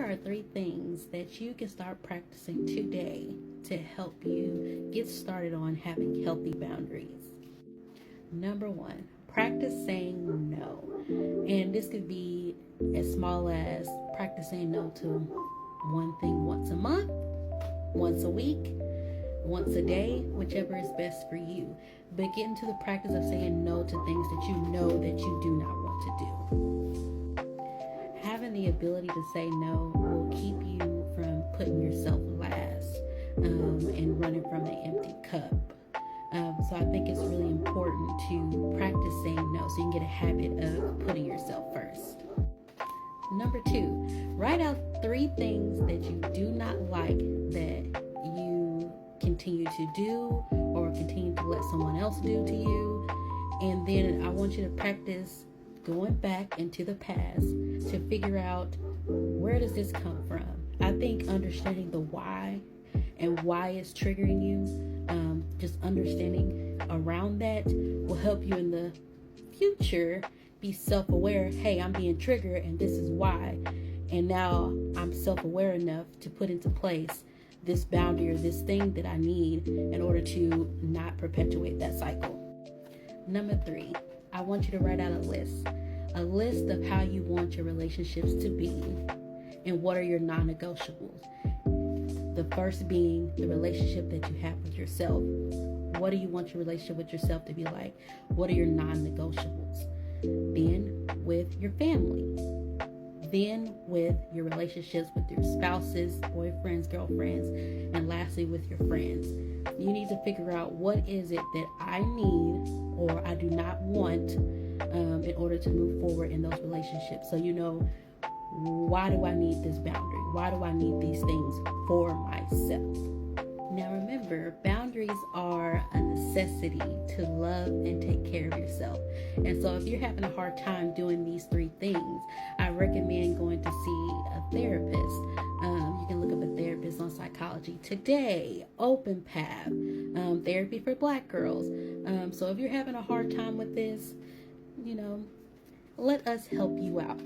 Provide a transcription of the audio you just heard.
here are 3 things that you can start practicing today to help you get started on having healthy boundaries. Number 1, practice saying no. And this could be as small as practicing no to one thing once a month, once a week, once a day, whichever is best for you. But get into the practice of saying no to things that you know that you do not want to do. Having the ability to say no will keep you from putting yourself last and running from an empty cup. So I think it's really important to practice saying no so you can get a habit of putting yourself first. Number 2, write out 3 things that you do not like that you continue to do or continue to let someone else do to you. And then I want you to practice going back into the past to figure out, where does this come from? I think understanding the why and why it's triggering you, just understanding around that will help you in the future be self-aware. Hey, I'm being triggered and this is why. And now I'm self-aware enough to put into place this boundary or this thing that I need in order to not perpetuate that cycle. Number 3, I want you to write out a list of how you want your relationships to be and what are your non-negotiables. The first being the relationship that you have with yourself. What do you want your relationship with yourself to be like? What are your non-negotiables? Then with your family. Then with your relationships with your spouses, boyfriends, girlfriends, and lastly with your friends. You need to figure out, what is it that I need or I do not want in order to move forward in those relationships. So you know, why do I need this boundary? Why do I need these things for myself? Now remember, boundaries are a necessity to love and take care of yourself. And so if you're having a hard time doing these 3 things, I recommend going to see a therapist. You can look up a therapist on Psychology Today, Open Path, Therapy for Black Girls. So if you're having a hard time with this, let us help you out.